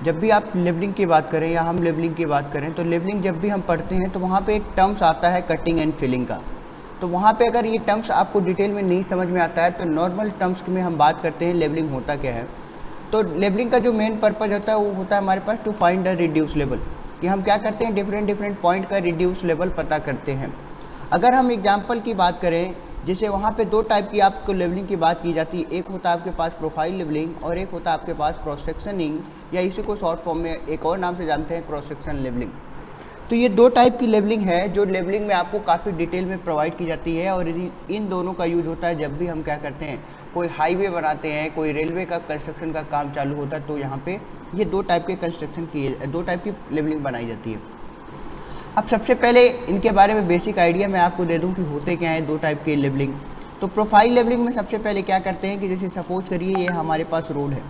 जब भी आप लेवलिंग की बात करें या हम लेवलिंग की बात करें तो लेवलिंग जब भी हम पढ़ते हैं तो वहाँ पे एक टर्म्स आता है कटिंग एंड फिलिंग का। तो वहाँ पे अगर ये टर्म्स आपको डिटेल में नहीं समझ में आता है तो नॉर्मल टर्म्स में हम बात करते हैं लेवलिंग होता क्या है। तो लेवलिंग का जो मेन पर्पज़ होता है वो होता है हमारे पास to find the reduce level, कि हम क्या करते हैं डिफरेंट पॉइंट का रिड्यूस लेवल पता करते हैं। अगर हम एग्जाम्पल की बात करें, जैसे वहाँ पे दो टाइप की आपको लेवलिंग की बात की जाती है, एक होता है आपके पास प्रोफाइल लेवलिंग और एक होता है आपके पास क्रॉस सेक्शनिंग, या इसी को शॉर्ट फॉर्म में एक और नाम से जानते हैं क्रॉस सेक्शन लेवलिंग। तो ये दो टाइप की लेवलिंग है जो लेवलिंग में आपको काफ़ी डिटेल में प्रोवाइड की जाती है, और इन दोनों का यूज होता है जब भी हम क्या करते हैं कोई हाईवे बनाते हैं, कोई रेलवे का कंस्ट्रक्शन का काम चालू होता है, तो यहाँ पे ये दो टाइप के कंस्ट्रक्शन की दो टाइप की लेवलिंग बनाई जाती है। अब सबसे पहले इनके बारे में बेसिक आइडिया मैं आपको दे दूं कि होते क्या हैं दो टाइप के लेवलिंग। तो प्रोफाइल लेवलिंग में सबसे पहले क्या करते हैं कि जैसे सपोज करिए ये हमारे पास रोड है,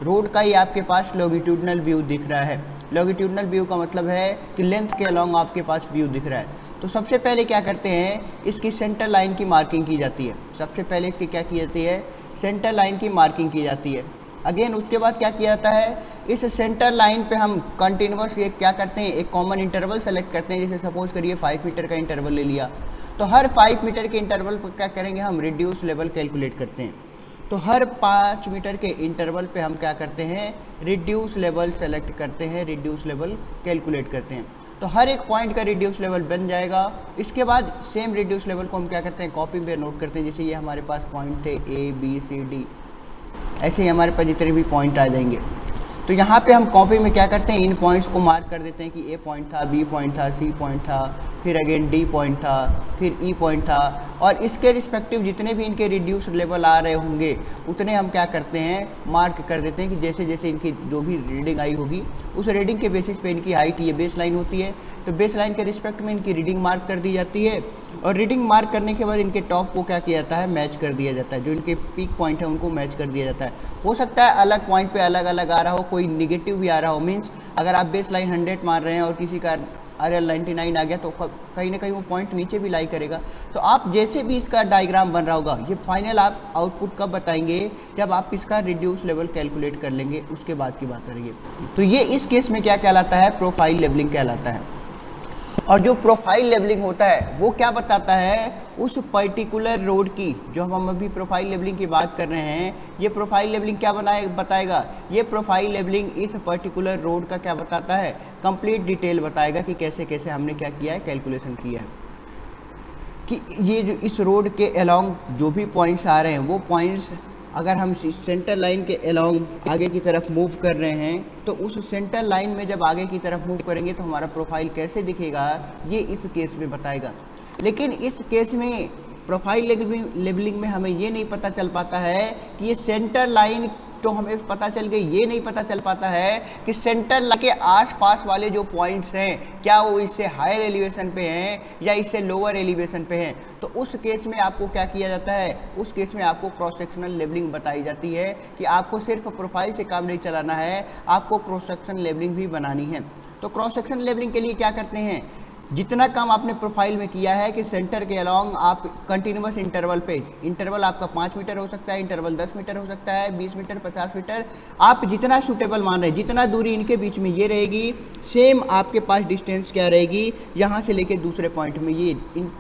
रोड का ये आपके पास लॉन्गिट्यूडनल व्यू दिख रहा है। लॉन्गिट्यूडनल व्यू का मतलब है कि लेंथ के अलॉन्ग आपके पास व्यू दिख रहा है। तो सबसे पहले क्या करते हैं इसकी सेंटर लाइन की मार्किंग की जाती है। सबसे पहले इसकी क्या की जाती है, सेंटर लाइन की मार्किंग की जाती है। अगेन उसके बाद क्या किया जाता है, इस सेंटर लाइन पे हम कंटिन्यूस ये क्या करते हैं एक कॉमन इंटरवल सेलेक्ट करते हैं। जैसे सपोज करिए 5 मीटर का इंटरवल ले लिया, तो हर 5 मीटर के इंटरवल पर क्या करेंगे हम रिड्यूस लेवल कैलकुलेट करते हैं। तो हर 5 मीटर के इंटरवल पे हम क्या करते हैं रिड्यूस लेवल सेलेक्ट करते हैं, रिड्यूस लेवल कैलकुलेट करते हैं। तो हर एक पॉइंट का रिड्यूस लेवल बन जाएगा। इसके बाद सेम रिड्यूस लेवल को हम क्या करते हैं कॉपी पे नोट करते हैं। जैसे ये हमारे पास पॉइंट थे A B C D, ऐसे ही हमारे पास जितने भी पॉइंट आ जाएंगे। तो यहाँ पे हम कॉपी में क्या करते हैं इन पॉइंट्स को मार्क कर देते हैं कि ए पॉइंट था, बी पॉइंट था, सी पॉइंट था, फिर अगेन डी पॉइंट था, फिर ई पॉइंट था, और इसके रिस्पेक्टिव जितने भी इनके रिड्यूस लेवल आ रहे होंगे उतने हम क्या करते हैं मार्क कर देते हैं कि जैसे जैसे इनकी जो भी रीडिंग आई होगी उस रीडिंग के बेसिस पे इनकी हाइट ये बेस लाइन होती है, तो बेस लाइन के रिस्पेक्ट में इनकी रीडिंग मार्क कर दी जाती है। और रीडिंग मार्क करने के बाद इनके टॉप को क्या किया जाता है मैच कर दिया जाता है, जो इनके पीक पॉइंट है उनको मैच कर दिया जाता है। हो सकता है अलग पॉइंट पे अलग अलग आ रहा हो, कोई निगेटिव भी आ रहा हो, मीन्स अगर आप बेस लाइन 100 मार रहे हैं और किसी का RL 99 आ गया तो कहीं ना कहीं वो पॉइंट नीचे भी लाई करेगा। तो आप जैसे भी इसका डायग्राम बन रहा होगा ये फाइनल आप आउटपुट कब बताएंगे जब आप इसका रिड्यूस लेवल कैलकुलेट कर लेंगे, उसके बाद की बात करेंगे। तो ये इस केस में क्या कहलाता है प्रोफाइल लेवलिंग कहलाता है। और जो प्रोफाइल लेवलिंग होता है वो क्या बताता है उस पर्टिकुलर रोड की, जो हम अभी प्रोफाइल लेवलिंग की बात कर रहे हैं, ये प्रोफाइल लेवलिंग क्या बताएगा, ये प्रोफाइल लेवलिंग इस पर्टिकुलर रोड का क्या बताता है कंप्लीट डिटेल बताएगा कि कैसे कैसे हमने क्या किया है कैलकुलेशन किया है, कि ये जो इस रोड के अलोंग जो भी पॉइंट्स आ रहे हैं वो पॉइंट्स अगर हम इस सेंटर लाइन के अलोंग आगे की तरफ मूव कर रहे हैं तो उस सेंटर लाइन में जब आगे की तरफ मूव करेंगे तो हमारा प्रोफाइल कैसे दिखेगा ये इस केस में बताएगा। लेकिन इस केस में प्रोफाइल लेवलिंग में हमें ये नहीं पता चल पाता है कि ये सेंटर लाइन तो हमें पता चल गई, ये नहीं पता चल पाता है कि सेंटर लाइन के आसपास वाले जो पॉइंट्स हैं क्या वो इससे हायर एलिवेशन पे हैं या इससे लोअर एलिवेशन पे हैं। तो उस केस में आपको क्या किया जाता है, उस केस में आपको क्रॉस सेक्शनल लेवलिंग बताई जाती है कि आपको सिर्फ प्रोफाइल से काम नहीं चलाना है, आपको क्रॉस सेक्शन लेवलिंग भी बनानी है। तो क्रॉस सेक्शन लेवलिंग के लिए क्या करते हैं, जितना काम आपने प्रोफाइल में किया है कि सेंटर के अलोंग आप कंटिन्यूस इंटरवल पे, इंटरवल आपका 5 मीटर हो सकता है, इंटरवल 10 मीटर हो सकता है, 20 मीटर, 50 मीटर, आप जितना सूटेबल मान रहे हैं, जितना दूरी इनके बीच में ये रहेगी सेम आपके पास डिस्टेंस क्या रहेगी यहाँ से लेके दूसरे पॉइंट में ये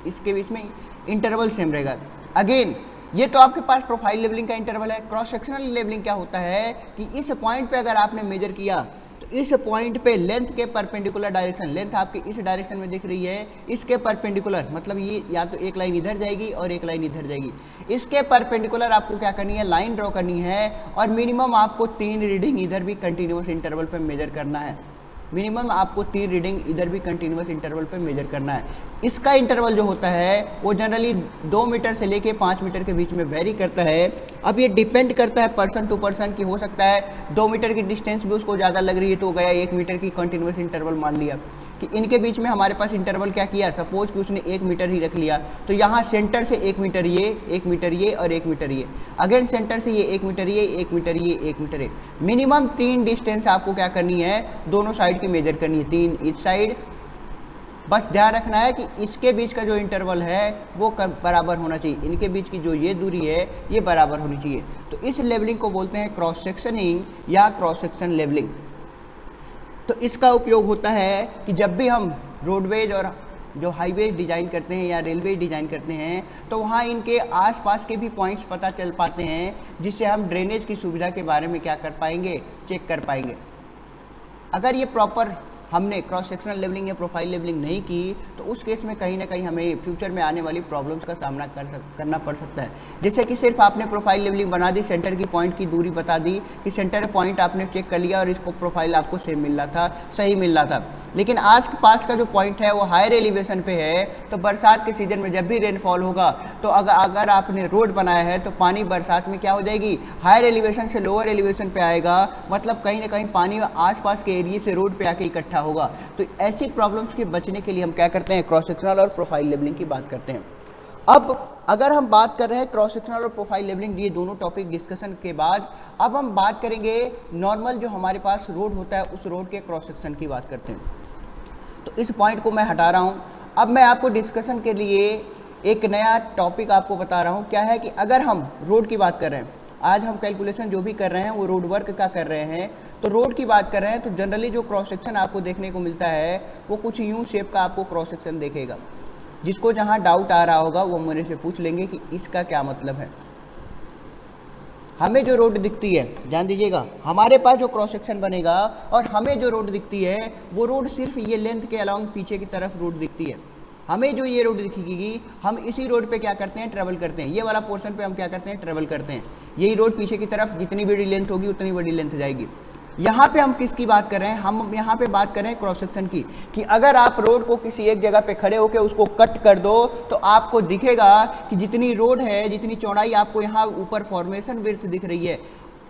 इसके बीच में इंटरवल सेम रहेगा। अगेन ये तो आपके पास प्रोफाइल लेवलिंग का इंटरवल है। क्रॉस सेक्शनल लेवलिंग क्या होता है कि इस पॉइंट पे अगर आपने मेजर किया तो इस पॉइंट पे लेंथ के परपेंडिकुलर डायरेक्शन, लेंथ आपकी इस डायरेक्शन में दिख रही है, इसके परपेंडिकुलर मतलब ये या तो एक लाइन इधर जाएगी और एक लाइन इधर जाएगी, इसके परपेंडिकुलर आपको क्या करनी है लाइन ड्रॉ करनी है। और मिनिमम आपको 3 रीडिंग इधर भी कंटिन्यूस इंटरवल पे मेजर करना है, मिनिमम आपको 3 रीडिंग इधर भी कंटिन्यूस इंटरवल पे मेजर करना है। इसका इंटरवल जो होता है वो जनरली 2 मीटर से लेके 5 मीटर के बीच में वेरी करता है। अब ये डिपेंड करता है पर्सन टू पर्सन की, हो सकता है 2 मीटर की डिस्टेंस भी उसको ज़्यादा लग रही है तो गया 1 मीटर की कंटिन्यूस इंटरवल मान लिया कि इनके बीच में हमारे पास इंटरवल क्या किया, सपोज कि उसने 1 मीटर ही रख लिया तो यहाँ सेंटर से 1 मीटर ये, 1 मीटर ये और 1 मीटर ये, अगेन सेंटर से ये 1 मीटर ये, 1 मीटर ये, 1 मीटर ये, मिनिमम 3 डिस्टेंस आपको क्या करनी है दोनों साइड की मेजर करनी है, 3 ईच साइड। बस ध्यान रखना है कि इसके बीच का जो इंटरवल है वो बराबर होना चाहिए, इनके बीच की जो ये दूरी है ये बराबर होनी चाहिए। तो इस लेवलिंग को बोलते हैं क्रॉस सेक्शनिंग या क्रॉस सेक्शन लेवलिंग। तो इसका उपयोग होता है कि जब भी हम रोडवेज और जो हाईवे डिज़ाइन करते हैं या रेलवे डिज़ाइन करते हैं तो वहाँ इनके आसपास के भी पॉइंट्स पता चल पाते हैं, जिससे हम ड्रेनेज की सुविधा के बारे में क्या कर पाएंगे, चेक कर पाएंगे। अगर ये प्रॉपर हमने क्रॉस सेक्शनल लेवलिंग या प्रोफाइल लेवलिंग नहीं की तो उस केस में कहीं ना कहीं हमें फ्यूचर में आने वाली प्रॉब्लम्स का सामना करना पड़ सकता है। जैसे कि सिर्फ आपने प्रोफाइल लेवलिंग बना दी, सेंटर की पॉइंट की दूरी बता दी कि सेंटर पॉइंट आपने चेक कर लिया और इसको प्रोफाइल आपको सेम मिल रहा था, सही मिल रहा था, लेकिन आज के पास का जो पॉइंट है वो हायर एलिवेशन पे है। तो बरसात के सीजन में जब भी रेनफॉल होगा तो अगर आपने रोड बनाया है तो पानी बरसात में क्या हो जाएगी, हायर एलिवेशन से लोअर एलिवेशन पे आएगा, मतलब कहीं ना कहीं पानी आसपास के एरिया से रोड पे आके इकट्ठा होगा। तो ऐसी प्रॉब्लम्स के बचने के लिए हम क्या करते हैं, क्रॉस सेक्शनल और प्रोफाइल लेवलिंग की बात करते हैं। अब अगर हम बात कर रहे हैं क्रॉस सेक्शनल और प्रोफाइल लेवलिंग, ये दोनों टॉपिक डिस्कशन के बाद अब हम बात करेंगे नॉर्मल जो हमारे पास रोड होता है उस रोड के क्रॉस सेक्शन की बात करते हैं। तो इस पॉइंट को मैं हटा रहा हूँ। अब मैं आपको डिस्कशन के लिए एक नया टॉपिक आपको बता रहा हूँ। क्या है कि अगर हम रोड की बात कर रहे हैं, आज हम कैलकुलेशन जो भी कर रहे हैं वो रोड वर्क का कर रहे हैं, तो रोड की बात कर रहे हैं तो जनरली जो क्रॉस सेक्शन आपको देखने को मिलता है वो कुछ यूं शेप का आपको क्रॉस सेक्शन देखेगा। जिसको जहाँ डाउट आ रहा होगा वो मेरे से पूछ लेंगे कि इसका क्या मतलब है। हमें जो रोड दिखती है, ध्यान दीजिएगा, हमारे पास जो क्रॉस सेक्शन बनेगा और हमें जो रोड दिखती है वो रोड सिर्फ ये लेंथ के अलाउंग पीछे की तरफ रोड दिखती है। हमें जो ये रोड दिखेगी हम इसी रोड पे क्या करते हैं, ट्रेवल करते हैं। ये वाला पोर्शन पे हम क्या करते हैं, ट्रेवल करते हैं। यही रोड पीछे की तरफ जितनी बड़ी लेंथ होगी उतनी बड़ी लेंथ जाएगी। यहाँ पे हम किसकी बात कर रहे हैं, हम यहाँ पे बात कर रहे हैं क्रॉस सेक्शन की, कि अगर आप रोड को किसी एक जगह पे खड़े होकर उसको कट कर दो तो आपको दिखेगा कि जितनी रोड है, जितनी चौड़ाई आपको यहाँ ऊपर फॉर्मेशन विड्थ दिख रही है,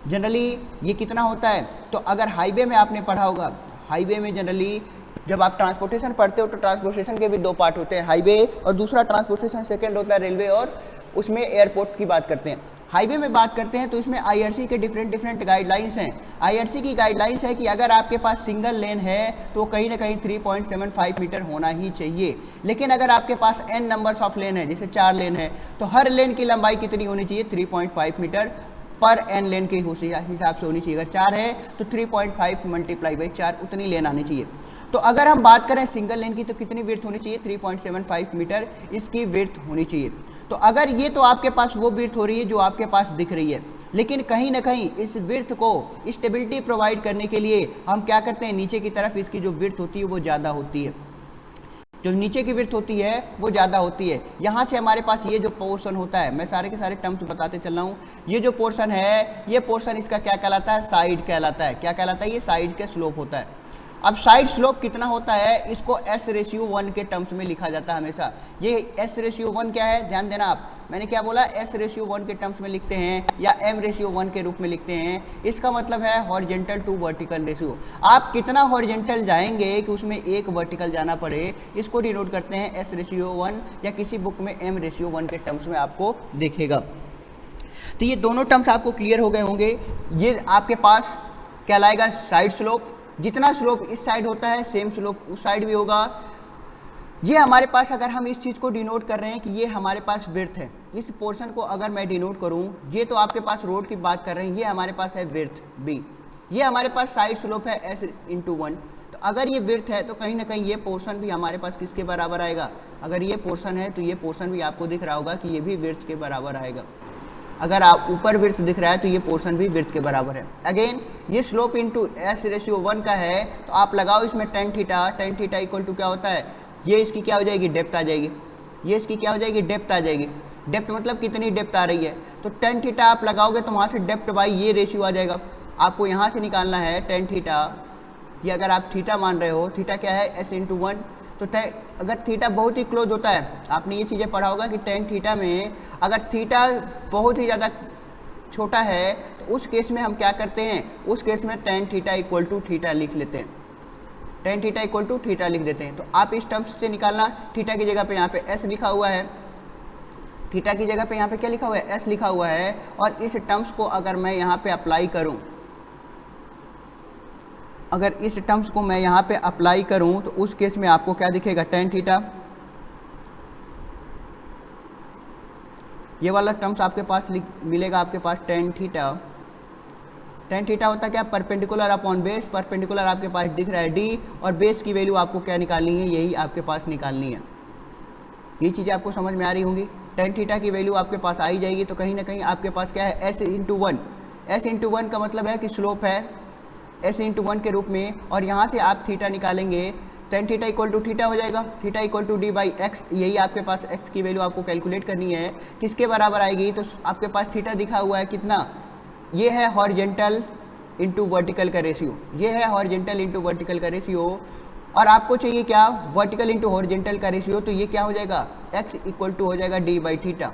जनरली ये कितना होता है। तो अगर हाईवे में आपने पढ़ा होगा, हाईवे में जनरली जब आप ट्रांसपोर्टेशन पढ़ते हो तो ट्रांसपोर्टेशन के भी दो पार्ट होते हैं, हाईवे और दूसरा ट्रांसपोर्टेशन सेकेंड होता है रेलवे, और उसमें एयरपोर्ट की बात करते हैं। हाईवे में बात करते हैं तो इसमें आईआरसी के डिफरेंट गाइडलाइंस हैं। आईआरसी की गाइडलाइंस है कि अगर आपके पास सिंगल लेन है तो कहीं ना कहीं 3.75 मीटर होना ही चाहिए, लेकिन अगर आपके पास n नंबर्स ऑफ लेन है, जैसे 4 लेन है, तो हर लेन की लंबाई कितनी होनी चाहिए, 3.5 मीटर पर n लेन के हिसाब से होनी चाहिए। अगर 4 है तो 3.5 मल्टीप्लाई बाई 4 उतनी लेन आनी चाहिए। तो अगर हम बात करें सिंगल लेन की तो कितनी विड्थ होनी चाहिए, 3.75 मीटर इसकी विड्थ होनी चाहिए। तो अगर ये तो आपके पास वो विड्थ हो रही है जो आपके पास दिख रही है, लेकिन कहीं ना कहीं इस विड्थ को स्टेबिलिटी प्रोवाइड करने के लिए हम क्या करते हैं, नीचे की तरफ इसकी जो विड्थ होती है वो ज़्यादा होती है, जो नीचे की विड्थ होती है वो ज़्यादा होती है। यहाँ से हमारे पास ये जो पोर्शन होता है, मैं सारे के सारे टर्म्स बताते चल रहा हूँ, ये जो पोर्शन है, ये पोर्शन इसका क्या कहलाता है, साइड कहलाता है। क्या कहलाता है, ये साइड के स्लोप होता है। अब साइड स्लोप कितना होता है, इसको S/1 के टर्म्स में लिखा जाता है हमेशा। ये S/1 क्या है, ध्यान देना आप, मैंने क्या बोला, S/1 के टर्म्स में लिखते हैं या M/1 के रूप में लिखते हैं। इसका मतलब है हॉरिजेंटल टू वर्टिकल रेशियो। आप कितना हॉरिजेंटल जाएंगे कि उसमें एक वर्टिकल जाना पड़े, इसको डिनोट करते हैं S/1, या किसी बुक में M/1 के टर्म्स में आपको देखेगा। तो ये दोनों टर्म्स आपको क्लियर हो गए होंगे। ये आपके पास क्या लाएगा, साइड स्लोप। जितना स्लोप इस साइड होता है सेम स्लोप उस साइड भी होगा। ये हमारे पास, अगर हम इस चीज़ को डिनोट कर रहे हैं कि ये हमारे पास विड्थ है, इस पोर्शन को अगर मैं डिनोट करूं, ये तो आपके पास रोड की बात कर रहे हैं, ये हमारे पास है विड्थ B, ये हमारे पास साइड स्लोप है S/1। तो अगर ये विड्थ है तो कहीं ना कहीं ये पोर्शन भी हमारे पास किसके बराबर आएगा, अगर ये पोर्शन है तो ये पोर्शन भी आपको दिख रहा होगा कि ये भी विड्थ के बराबर आएगा। अगर आप ऊपर विड्थ दिख रहा है तो ये पोर्शन भी विड्थ के बराबर है। अगेन ये स्लोप इनटू S/1 का है, तो आप लगाओ इसमें tan थीटा इक्वल टू क्या होता है, ये इसकी क्या हो जाएगी, डेप्थ आ जाएगी। ये इसकी क्या हो जाएगी, डेप्थ आ जाएगी। डेप्थ मतलब कितनी डेप्थ आ रही है, तो tan थीटा आप लगाओगे तो वहाँ से डेप्थ बाई ये रेशियो आ जाएगा। आपको यहाँ से निकालना है tan थीटा, ये अगर आप थीटा मान रहे हो, थीटा क्या है S/1, तो अगर थीटा बहुत ही क्लोज होता है, आपने ये चीज़ें पढ़ा होगा कि tan थीटा में अगर थीटा बहुत ही ज़्यादा छोटा है तो उस केस में हम क्या करते हैं, उस केस में tan theta equal to theta लिख लेते हैं, tan theta equal to theta लिख देते हैं। तो आप इस टर्म्स से निकालना, थीटा की जगह पे यहाँ पे S लिखा हुआ है, थीटा की जगह पे यहाँ पे क्या लिखा हुआ है, S लिखा हुआ है। और इस टर्म्स को अगर मैं यहाँ पे अप्लाई करूँ, अगर इस टर्म्स को मैं यहाँ पे अप्लाई करूँ तो उस केस में आपको क्या दिखेगा, tan थीटा, ये वाला टर्म्स आपके पास मिलेगा, आपके पास tan थीटा टेन थीटा होता क्या, परपेंडिकुलर अपॉन बेस, परपेंडिकुलर आपके पास दिख रहा है डी, और बेस की वैल्यू आपको क्या निकालनी है, यही आपके पास निकालनी है। ये चीज़ें आपको समझ में आ रही होंगी। टेन थीटा की वैल्यू आपके पास आई जाएगी, तो कहीं ना कहीं आपके पास क्या है, S into one. S into one का मतलब है कि स्लोप है एस इंटू वन के रूप में, और यहाँ से आप थीटा निकालेंगे, tan theta equal to theta हो जाएगा, theta equal to D by x. यही आपके पास एक्स की वैल्यू आपको कैलकुलेट करनी है, किसके बराबर आएगी, तो आपके पास थीटा दिखा हुआ है कितना, ये है हॉरिजेंटल इंटू वर्टिकल का रेशियो, ये है हॉरिजेंटल इंटू वर्टिकल का रेशियो, और आपको चाहिए क्या, वर्टिकल इंटू हॉरिजेंटल का रेशियो, तो ये क्या हो जाएगा, x इक्वल टू हो जाएगा डी बाई थीटा।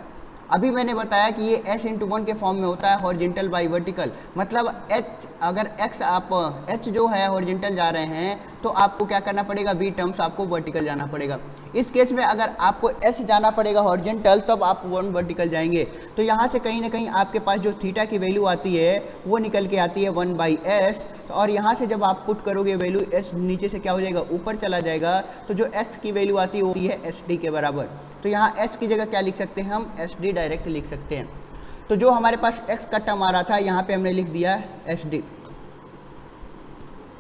अभी मैंने बताया कि ये s इंटू वन के फॉर्म में होता है, हॉरिजेंटल बाई वर्टिकल, मतलब h अगर x आप h जो है हॉरिजेंटल जा रहे हैं, तो आपको क्या करना पड़ेगा, v टर्म्स आपको वर्टिकल जाना पड़ेगा। इस केस में अगर आपको s जाना पड़ेगा हॉरिजेंटल, तब आप वन वर्टिकल जाएंगे, तो यहाँ से कहीं ना कहीं आपके पास जो थीटा की वैल्यू आती है वो निकल के आती है 1/s, और यहाँ से जब आप पुट करोगे वैल्यू s नीचे से क्या हो जाएगा, ऊपर चला जाएगा, तो जो x की वैल्यू आती है वो है SD के बराबर। तो यहाँ s की जगह क्या लिख सकते हैं, हम SD डायरेक्ट लिख सकते हैं। तो जो हमारे पास x का टर्म आ रहा था, यहाँ पे हमने लिख दिया SD।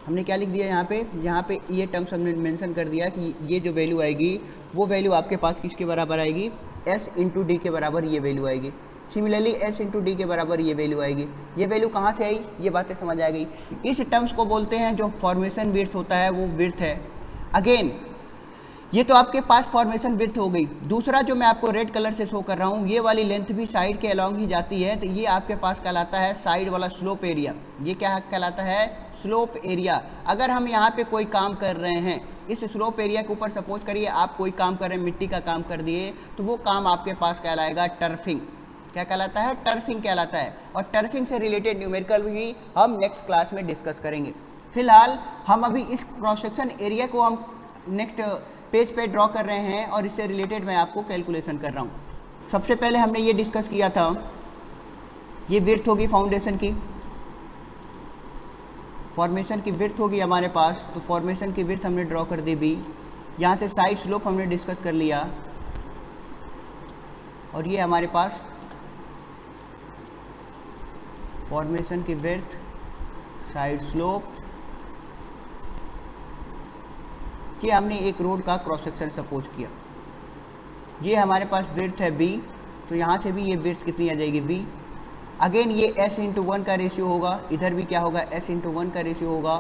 हमने क्या लिख दिया यहाँ पे ये टर्म्स हमने मेंशन कर दिया कि ये जो वैल्यू आएगी वो वैल्यू आपके पास किसके बराबर आएगी, s इंटू डी के बराबर ये वैल्यू आएगी। सिमिलरली s इंटू डी के बराबर ये वैल्यू आएगी। ये वैल्यू कहाँ से आई, ये बातें समझ आ गई। इस टर्म्स को बोलते हैं, जो फॉर्मेशन विड्थ होता है वो विड्थ है। अगेन ये तो आपके पास फॉर्मेशन विड्थ हो गई। दूसरा जो मैं आपको रेड कलर से शो कर रहा हूँ, ये वाली लेंथ भी साइड के अलॉन्ग ही जाती है, तो ये आपके पास कहलाता है साइड वाला स्लोप एरिया। ये क्या कहलाता है, स्लोप एरिया। अगर हम यहाँ पे कोई काम कर रहे हैं, इस स्लोप एरिया के ऊपर सपोज करिए आप कोई काम कर रहे हैं, मिट्टी का काम कर दिए, तो वो काम आपके पास कहलाएगा टर्फिंग। क्या कहलाता है, टर्फिंग कहलाता है। और टर्फिंग से रिलेटेड न्यूमेरिकल भी हम नेक्स्ट क्लास में डिस्कस करेंगे। फिलहाल हम अभी इस क्रॉस सेक्शन एरिया को हम नेक्स्ट पेज पे ड्रॉ कर रहे हैं, और इससे रिलेटेड मैं आपको कैलकुलेशन कर रहा हूँ। सबसे पहले हमने ये डिस्कस किया था, ये विड्थ होगी फाउंडेशन की, फॉर्मेशन की विड्थ होगी हमारे पास, तो फॉर्मेशन की विड्थ हमने ड्रॉ कर दी बी। यहाँ से साइड स्लोप हमने डिस्कस कर लिया, और ये हमारे पास फॉर्मेशन की विड्थ, साइड स्लोप, ये हमने एक रोड का क्रॉस सेक्शन सपोज किया। ये हमारे पास विड्थ है बी, तो यहाँ से भी ये विड्थ कितनी आ जाएगी बी। अगेन ये s इंटू वन का रेशियो होगा, इधर भी क्या होगा, s इंटू वन का रेशियो होगा,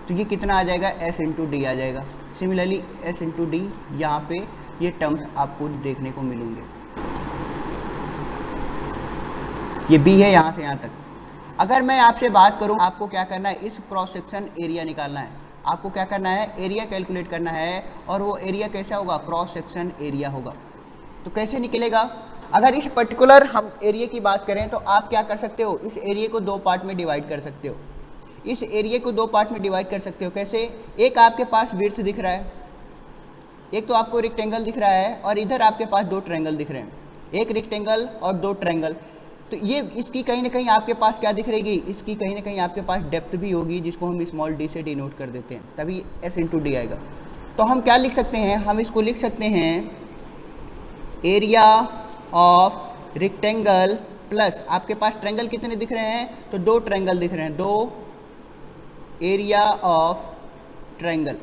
तो ये कितना आ जाएगा, s इंटू डी आ जाएगा। सिमिलरली s इंटू डी, यहाँ पे ये टर्म्स आपको देखने को मिलेंगे। ये b है यहाँ से यहाँ तक। अगर मैं आपसे बात करूँ, आपको क्या करना है, इस क्रॉस सेक्शन एरिया निकालना है, आपको क्या करना है, एरिया कैलकुलेट करना है, और वो एरिया कैसा होगा, क्रॉस सेक्शन एरिया होगा। तो कैसे निकलेगा, अगर इस पर्टिकुलर हम एरिया की बात करें, तो आप क्या कर सकते हो, इस एरिया को दो पार्ट में डिवाइड कर सकते हो। इस एरिया को दो पार्ट में डिवाइड कर सकते हो कैसे, एक आपके पास विड्थ दिख रहा है, एक तो आपको रेक्टेंगल दिख रहा है, और इधर आपके पास दो ट्रायंगल दिख रहे हैं, एक रेक्टेंगल और दो ट्रायंगल। तो ये इसकी कहीं ना कहीं आपके पास क्या दिख रहेगी, इसकी कहीं ना कहीं आपके पास डेप्थ भी होगी, जिसको हम स्मॉल डी से डिनोट कर देते हैं, तभी s इंटू डी आएगा। तो हम क्या लिख सकते हैं, हम इसको लिख सकते हैं एरिया ऑफ रेक्टेंगल प्लस, आपके पास ट्रायंगल कितने दिख रहे हैं, तो दो ट्रायंगल दिख रहे हैं, दो एरिया ऑफ ट्रायंगल।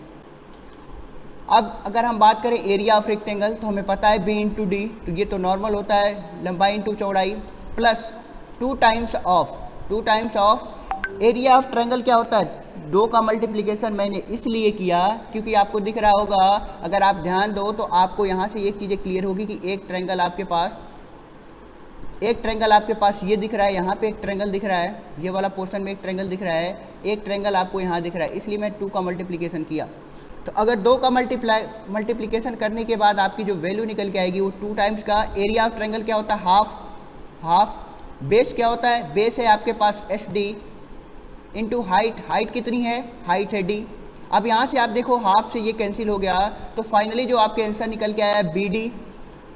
अब अगर हम बात करें एरिया ऑफ रेक्टेंगल, तो हमें पता है b इंटू डी, तो ये तो नॉर्मल होता है, लंबाई इंटू चौड़ाई, plus two times of area of triangle. क्या होता है, दो का मल्टीप्लिकेशन मैंने इसलिए किया क्योंकि आपको दिख रहा होगा, अगर आप ध्यान दो तो आपको यहाँ से एक चीज़ें क्लियर होगी कि एक ट्रायंगल आपके पास ये दिख रहा है, यहाँ पे एक ट्रायंगल दिख रहा है, ये वाला पोर्शन में एक ट्रायंगल दिख रहा है, एक ट्रायंगल आपको यहाँ दिख रहा है, इसलिए मैं 2 का मल्टीप्लिकेशन किया। तो अगर 2 का मल्टीप्लिकेशन करने के बाद आपकी जो वैल्यू निकल के आएगी वो 2 टाइम्स का एरिया ऑफ ट्रायंगल क्या होता है, हाफ। बेस क्या होता है, बेस है आपके पास एच डी इंटू हाइट कितनी है, हाइट है डी। अब यहाँ से आप देखो हाफ से ये कैंसिल हो गया, तो फाइनली जो आपके आंसर निकल के आया है बी डी,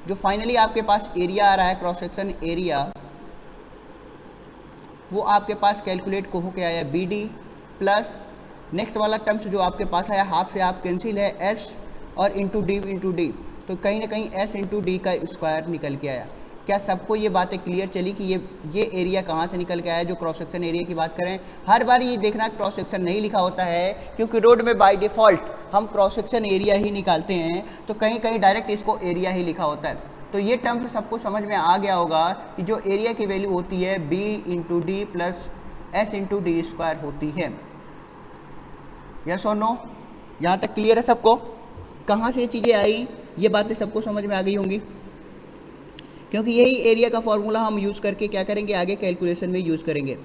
जो फाइनली आपके पास एरिया आ रहा है, क्रॉस सेक्शन एरिया, वो आपके पास कैलकुलेट को होके आया बी डी प्लस नेक्स्ट वाला टर्म्स जो आपके पास आया हाफ से हाफ कैंसिल है, एस और इंटू डी, तो कहीं ना कहीं एस इंटू डी का स्क्वायर निकल के आया। क्या सबको ये बातें क्लियर चली कि ये एरिया कहाँ से निकल के आया? जो क्रॉस सेक्शन एरिया की बात करें, हर बार ये देखना क्रॉस सेक्शन नहीं लिखा होता है, क्योंकि रोड में बाय डिफ़ॉल्ट हम क्रॉस सेक्शन एरिया ही निकालते हैं, तो कहीं कहीं डायरेक्ट इसको एरिया ही लिखा होता है। तो ये टर्म्स सबको समझ में आ गया होगा कि जो एरिया की वैल्यू होती है b into D plus S into D square होती है। यस और नो? यहाँ तक क्लियर है सबको? कहाँ से ये चीज़ें आई, ये बातें सबको समझ में आ गई होंगी, क्योंकि यही एरिया का फॉर्मूला हम यूज़ करके क्या करेंगे, आगे कैलकुलेशन में यूज़ करेंगे।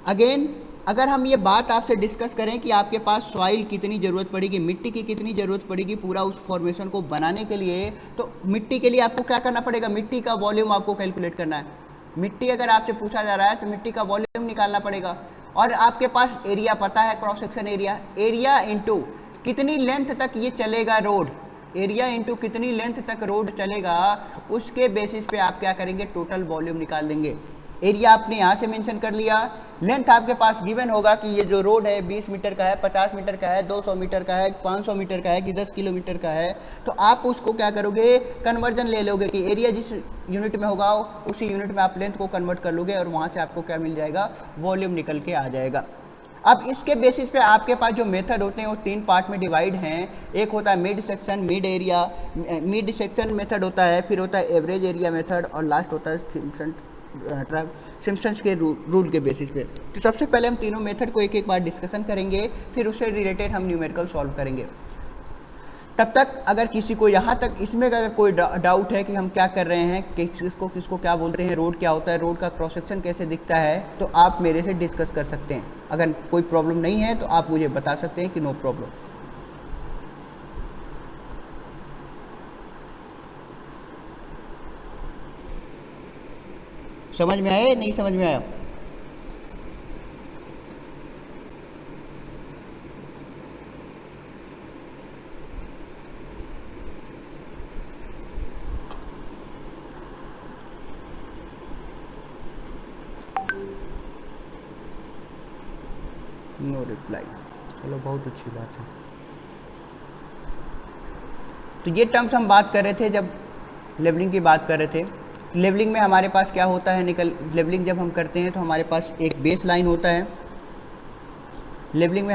अगेन अगर हम ये बात आपसे डिस्कस करें कि आपके पास सॉइल कितनी ज़रूरत पड़ेगी, मिट्टी की कितनी ज़रूरत पड़ेगी पूरा उस फॉर्मेशन को बनाने के लिए, तो मिट्टी के लिए आपको क्या करना पड़ेगा, मिट्टी का वॉल्यूम आपको कैलकुलेट करना है। मिट्टी अगर आपसे पूछा जा रहा है तो मिट्टी का वॉल्यूम निकालना पड़ेगा, और आपके पास एरिया पता है, cross section area, area into कितनी लेंथ तक ये चलेगा रोड, एरिया इंटू कितनी लेंथ तक रोड चलेगा, उसके बेसिस पे आप क्या करेंगे, टोटल वॉल्यूम निकाल देंगे। एरिया आपने यहाँ से मेंशन कर लिया, लेंथ आपके पास गिवन होगा कि ये जो रोड है 20 मीटर का है, 50 मीटर का है, 200 मीटर का है, 500 मीटर का है कि 10 किलोमीटर का है, तो आप उसको क्या करोगे, कन्वर्जन ले लोगे कि एरिया जिस यूनिट में होगा उसी यूनिट में आप लेंथ को कन्वर्ट कर लोगे, और वहाँ से आपको क्या मिल जाएगा, वॉल्यूम निकल के आ जाएगा। अब इसके बेसिस पे आपके पास जो मेथड होते हैं वो 3 पार्ट में डिवाइड हैं। एक होता है mid section, mid area, mid section method होता है, फिर होता है एवरेज एरिया मेथड, और लास्ट होता है सिम्पसन्स के रूल के बेसिस पे। तो सबसे पहले हम तीनों मेथड को एक एक बार डिस्कशन करेंगे, फिर उससे रिलेटेड हम न्यूमेरिकल सॉल्व करेंगे। तब तक अगर किसी को यहाँ तक इसमें अगर कोई डाउट है कि हम क्या कर रहे हैं, कि किसको क्या बोलते हैं, रोड क्या होता है, रोड का क्रॉस सेक्शन कैसे दिखता है, तो आप मेरे से डिस्कस कर सकते हैं। अगर कोई प्रॉब्लम नहीं है तो आप मुझे बता सकते हैं कि नो प्रॉब्लम। समझ में आया, नहीं समझ में आया? नो रिप्लाई, चलो बहुत अच्छी बात है। तो ये टर्म्स हम बात कर रहे थे जब लेवलिंग की बात कर रहे थे। लेवलिंग में हमारे पास क्या होता है, लेवलिंग जब हम करते हैं तो हमारे पास एक बेस लाइन होता है। लेवलिंग में